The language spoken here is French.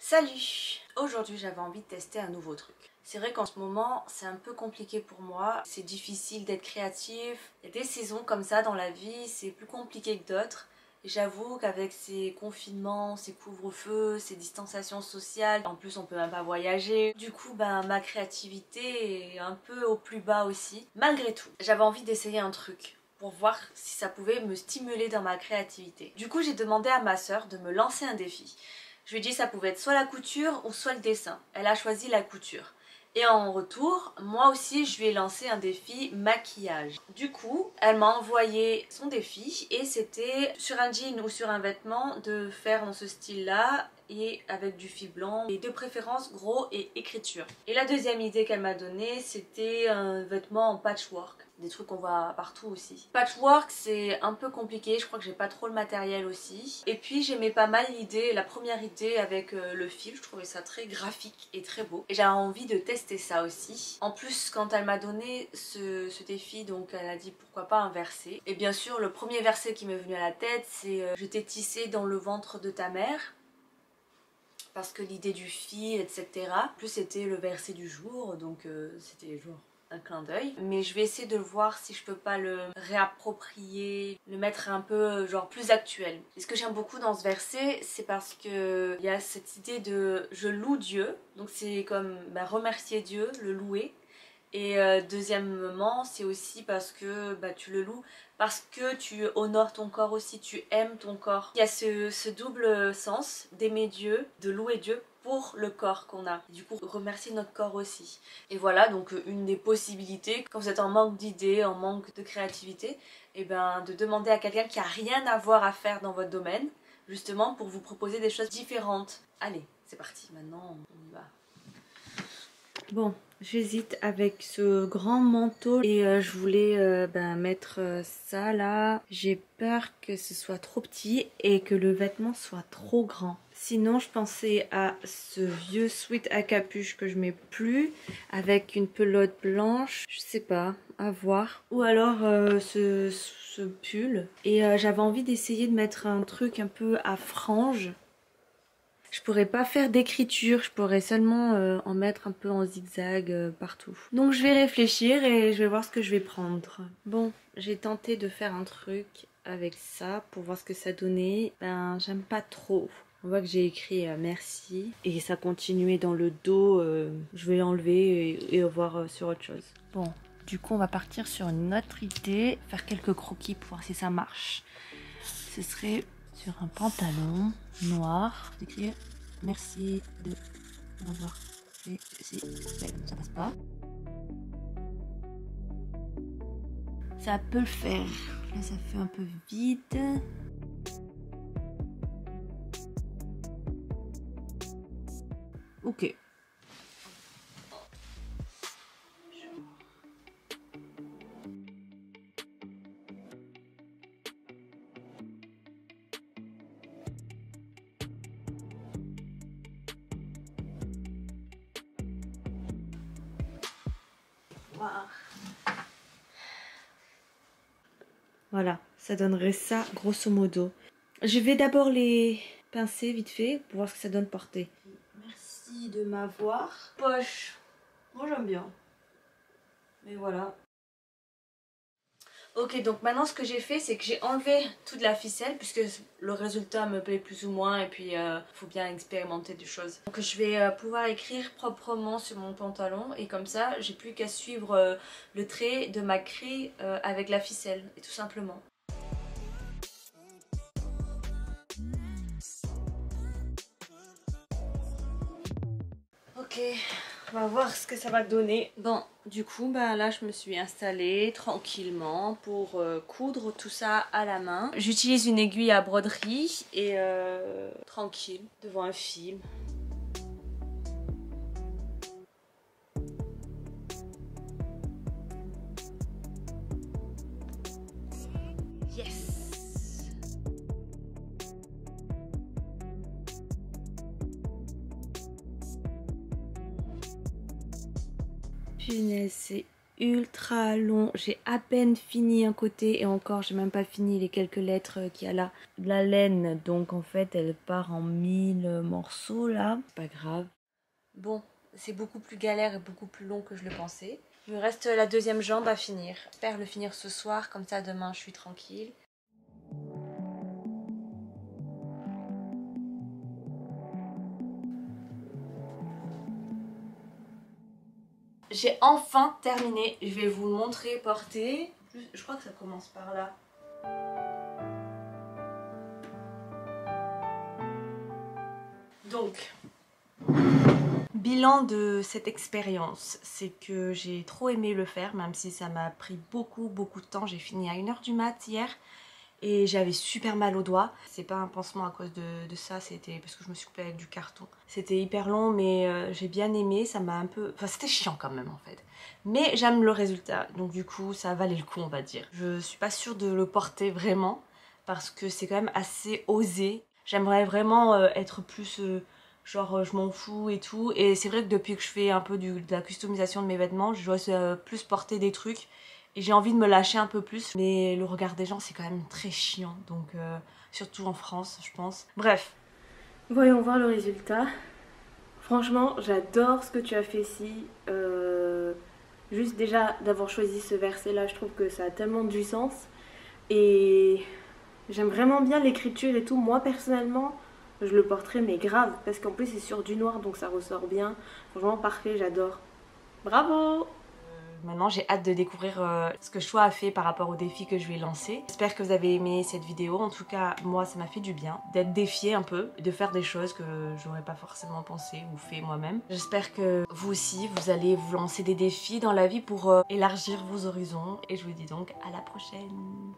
Salut! Aujourd'hui j'avais envie de tester un nouveau truc. C'est vrai qu'en ce moment c'est un peu compliqué pour moi, c'est difficile d'être créatif. Il y a des saisons comme ça dans la vie, c'est plus compliqué que d'autres. Et j'avoue qu'avec ces confinements, ces couvre-feux, ces distanciations sociales, en plus on peut même pas voyager. Du coup ma créativité est un peu au plus bas aussi. Malgré tout, j'avais envie d'essayer un truc pour voir si ça pouvait me stimuler dans ma créativité. Du coup j'ai demandé à ma soeur de me lancer un défi. Je lui ai dit que ça pouvait être soit la couture ou soit le dessin. Elle a choisi la couture. Et en retour, moi aussi je lui ai lancé un défi maquillage. Du coup, elle m'a envoyé son défi et c'était sur un jean ou sur un vêtement de faire dans ce style-là et avec du fil blanc et de préférence gros et écriture. Et la deuxième idée qu'elle m'a donnée, c'était un vêtement en patchwork. Des trucs qu'on voit partout aussi. Patchwork c'est un peu compliqué, je crois que j'ai pas trop le matériel aussi. Et puis j'aimais pas mal l'idée, la première idée avec le fil, je trouvais ça très graphique et très beau. Et j'avais envie de tester ça aussi. En plus quand elle m'a donné ce défi, donc elle a dit pourquoi pas un verset. Et bien sûr le premier verset qui m'est venu à la tête c'est je t'ai tissé dans le ventre de ta mère. Parce que l'idée du fil, etc. En plus c'était le verset du jour, donc c'était genre un clin d'œil. Mais je vais essayer de voir si je peux pas le réapproprier, le mettre un peu genre plus actuel. Et ce que j'aime beaucoup dans ce verset, c'est parce que il y a cette idée de je loue Dieu. Donc c'est comme remercier Dieu, le louer. Et deuxièmement, c'est aussi parce que tu le loues, parce que tu honores ton corps aussi, tu aimes ton corps. Il y a ce double sens d'aimer Dieu, de louer Dieu pour le corps qu'on a. Et du coup, remercier notre corps aussi. Et voilà, donc une des possibilités, quand vous êtes en manque d'idées, en manque de créativité, et de demander à quelqu'un qui a rien à voir à faire dans votre domaine, justement pour vous proposer des choses différentes. Allez, c'est parti, maintenant on y va. Bon, j'hésite avec ce grand manteau et je voulais mettre ça là. J'ai peur que ce soit trop petit et que le vêtement soit trop grand. Sinon, je pensais à ce vieux sweat à capuche que je mets plus avec une pelote blanche. Je sais pas, à voir. Ou alors ce pull. Et j'avais envie d'essayer de mettre un truc un peu à franges. Je pourrais pas faire d'écriture, je pourrais seulement en mettre un peu en zigzag partout. Donc je vais réfléchir et je vais voir ce que je vais prendre. Bon, j'ai tenté de faire un truc avec ça pour voir ce que ça donnait. J'aime pas trop. On voit que j'ai écrit merci et ça continuait dans le dos. Je vais l'enlever et voir sur autre chose. Bon, du coup on va partir sur une autre idée, faire quelques croquis pour voir si ça marche. Ce serait sur un pantalon noir, d'écrire merci de m'avoir fait ceci. Ça passe pas. Ça peut le faire. Là, ça fait un peu vide. Ok. Voilà, ça donnerait ça grosso modo. Je vais d'abord les pincer vite fait pour voir ce que ça donne portée. Merci de m'avoir. Poche, moi j'aime bien. Mais voilà. Ok, donc maintenant ce que j'ai fait, c'est que j'ai enlevé toute la ficelle puisque le résultat me plaît plus ou moins et puis faut bien expérimenter des choses. Donc je vais pouvoir écrire proprement sur mon pantalon et comme ça j'ai plus qu'à suivre le trait de ma craie avec la ficelle et tout simplement. Ok, on va voir ce que ça va donner. Bon, du coup, là, je me suis installée tranquillement pour coudre tout ça à la main. J'utilise une aiguille à broderie et tranquille, devant un film. Yes! Punaise, c'est ultra long. J'ai à peine fini un côté et encore j'ai même pas fini les quelques lettres qu'il y a là. De la laine, donc en fait elle part en 1000 morceaux là. Pas grave. Bon, c'est beaucoup plus galère et beaucoup plus long que je le pensais. Il me reste la deuxième jambe à finir. J'espère le finir ce soir, comme ça demain je suis tranquille. J'ai enfin terminé, je vais vous le montrer porté. Je crois que ça commence par là. Donc, bilan de cette expérience, c'est que j'ai trop aimé le faire, même si ça m'a pris beaucoup de temps. J'ai fini à 1h du mat hier et j'avais super mal aux doigts. C'est pas un pansement à cause de ça, c'était parce que je me suis coupée avec du carton. C'était hyper long mais j'ai bien aimé, ça m'a un peu... Enfin c'était chiant quand même en fait. Mais j'aime le résultat, donc du coup ça valait le coup on va dire. Je suis pas sûre de le porter vraiment parce que c'est quand même assez osé. J'aimerais vraiment être plus... genre je m'en fous et tout. Et c'est vrai que depuis que je fais un peu de la customisation de mes vêtements, je dois plus porter des trucs. Et j'ai envie de me lâcher un peu plus. Mais le regard des gens c'est quand même très chiant. Donc surtout en France je pense. Bref. Voyons voir le résultat. Franchement j'adore ce que tu as fait ici. Juste déjà d'avoir choisi ce verset là, je trouve que ça a tellement du sens. Et j'aime vraiment bien l'écriture et tout. Moi personnellement je le porterai mais grave, parce qu'en plus c'est sur du noir donc ça ressort bien. Franchement parfait, j'adore. Bravo! Maintenant j'ai hâte de découvrir ce que Choix a fait par rapport au défi que je lui ai lancé. J'espère que vous avez aimé cette vidéo. En tout cas moi ça m'a fait du bien d'être défiée un peu, de faire des choses que j'aurais pas forcément pensé ou fait moi-même. J'espère que vous aussi vous allez vous lancer des défis dans la vie pour élargir vos horizons. Et je vous dis donc à la prochaine.